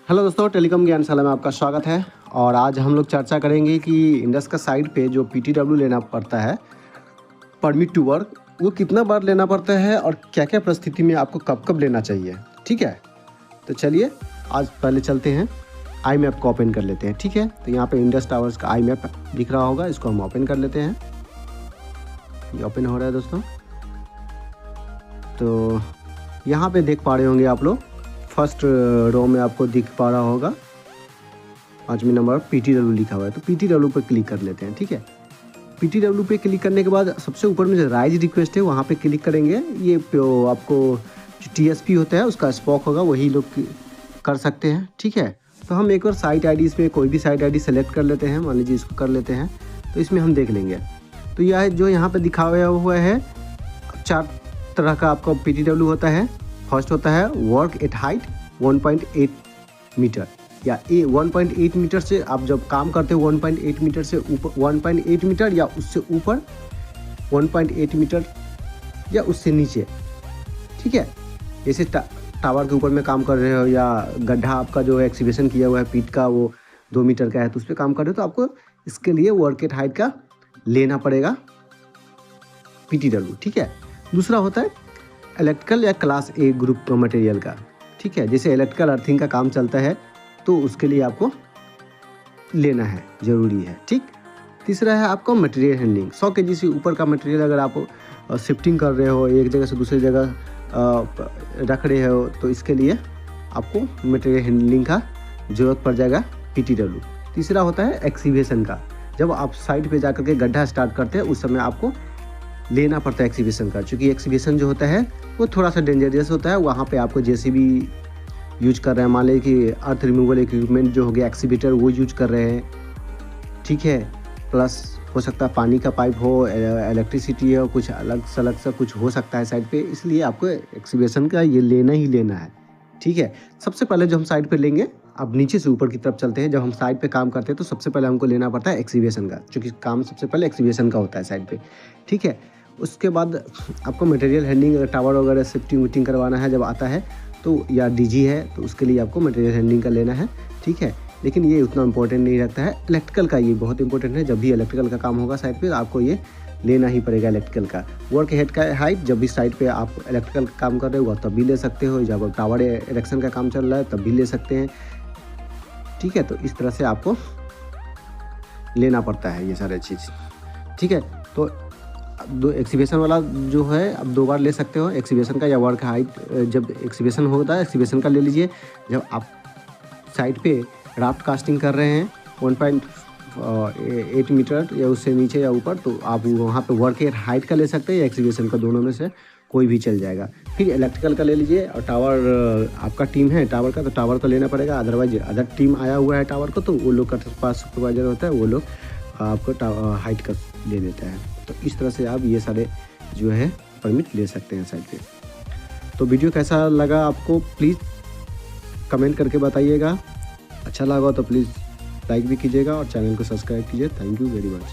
Hello दोस्तों, telecom ज्ञानशाला में आपका स्वागत है। और आज हम लोग चर्चा करेंगे कि इंडस का साइट पे जो PTW लेना पड़ता है, परमिट टू वर्क, वो कितना बार लेना पड़ता है और क्या क्या परिस्थिति में आपको कब कब लेना चाहिए। ठीक है, तो चलिए आज पहले चलते हैं, आई मैप को ओपन कर लेते हैं। ठीक है, तो यहाँ पे इंडस टावर्स का आई मैप दिख रहा होगा, इसको हम ओपन कर लेते हैं। ये ओपन हो रहा है दोस्तों। तो यहाँ पे देख पा रहे होंगे आप लोग, फर्स्ट रो में आपको दिख पा रहा होगा 5वें नंबर PTW लिखा हुआ है। तो PTW पे क्लिक कर लेते हैं। ठीक है, PTW पे क्लिक करने के बाद सबसे ऊपर में जो राइज रिक्वेस्ट है वहाँ पे क्लिक करेंगे। ये आपको जो TSP होता है उसका स्पॉक होगा, वही लोग कर सकते हैं। ठीक है, तो हम एक बार साइट ID इसमें कोई भी साइट ID सेलेक्ट कर लेते हैं। मान लीजिए इसको कर लेते हैं, तो इसमें हम देख लेंगे। तो यह जो यहाँ पे दिखाया हुआ है 4 तरह का आपका PTW होता है। फर्स्ट होता है वर्क एट हाइट 1.8 मीटर, या 1.8 मीटर से आप जब काम करते हो 1.8 मीटर से ऊपर, 1.8 मीटर या उससे ऊपर, 1.8 मीटर या उससे नीचे। ठीक है, जैसे टावर के ऊपर में काम कर रहे हो या गड्ढा आपका जो एक्सीवेशन किया हुआ है पीट का वो 2 मीटर का है, तो उस पर काम कर रहे हो तो आपको इसके लिए वर्क एट हाइट का लेना पड़ेगा PTW। ठीक है, दूसरा होता है इलेक्ट्रिकल या क्लास A ग्रुप का मटेरियल का। ठीक है, जैसे इलेक्ट्रिकल अर्थिंग का काम चलता है तो उसके लिए आपको लेना है, ज़रूरी है। ठीक, तीसरा है आपका मटेरियल हैंडलिंग। 100 kg से ऊपर का मटेरियल अगर आप शिफ्टिंग कर रहे हो, एक जगह से दूसरी जगह रख रहे हो, तो इसके लिए आपको मटेरियल हैंडलिंग का ज़रूरत पड़ जाएगा PTW। तीसरा होता है एक्सीवेशन का। जब आप साइट पे जाकर के गड्ढा स्टार्ट करते हैं उस समय आपको लेना पड़ता है एक्सीवेशन का, क्योंकि एक्सीवेशन जो होता है वो थोड़ा सा डेंजरस होता है। वहाँ पे आपको JCB यूज कर रहे हैं, मान लीजिए कि अर्थ रिमूवल इक्विपमेंट जो हो गया एक्सीवेटर वो यूज कर रहे हैं। ठीक है, प्लस हो सकता है पानी का पाइप हो, इलेक्ट्रिसिटी हो, कुछ अलग सा कुछ हो सकता है साइड पे, इसलिए आपको एक्सीवेशन का ये लेना ही लेना है। ठीक है, सबसे पहले जो हम साइड पे लेंगे, अब नीचे से ऊपर की तरफ चलते हैं। जब हम साइड पे काम करते हैं तो सबसे पहले हमको लेना पड़ता है एक्सीवेशन का, क्योंकि काम सबसे पहले एक्सीवेशन का होता है साइड पे। ठीक है, उसके बाद आपको मटेरियल हैंडलिंग, टावर वगैरह शिफ्टिंग विफ्टिंग करवाना है जब आता है तो, या DG है तो उसके लिए आपको मटेरियल हैंडलिंग का लेना है। ठीक है, लेकिन ये उतना इंपॉर्टेंट नहीं रखता है। इलेक्ट्रिकल का ये बहुत इंपॉर्टेंट है। जब भी इलेक्ट्रिकल का काम होगा साइट पे आपको ये लेना ही पड़ेगा इलेक्ट्रिकल का। वर्क हेड का हाइट, जब भी साइट पे आप इलेक्ट्रिकल का काम कर रहे हो तब भी ले सकते हो, जब टावर इरेक्शन का काम चल रहा है तब भी ले सकते हैं। ठीक है, तो इस तरह से आपको लेना पड़ता है ये सारे चीज़। ठीक है, तो दो एक्सीवेशन वाला जो है आप 2 बार ले सकते हो, एक्सीवेशन का या वर्क हाइट। जब एक्सीवेशन होता है एक्सीवेशन का ले लीजिए। जब आप साइट पे राफ्ट कास्टिंग कर रहे हैं 1.8 मीटर या उससे नीचे या ऊपर, तो आप वहाँ पे वर्क एट हाइट का ले सकते हैं या एक्सीवेशन का, दोनों में से कोई भी चल जाएगा। फिर इलेक्ट्रिकल का ले लीजिए। और टावर आपका टीम है टावर का, तो टावर का लेना पड़ेगा। अदरवाइज अदर टीम आया हुआ है टावर को, तो वो लोग का पास सुपरवाइजर होता है, वो लोग आपको हाइट का ले देता है। तो इस तरह से आप ये सारे जो है परमिट ले सकते हैं साइट पे। तो वीडियो कैसा लगा आपको प्लीज़ कमेंट करके बताइएगा। अच्छा लगा तो प्लीज़ लाइक भी कीजिएगा और चैनल को सब्सक्राइब कीजिए। Thank you very much.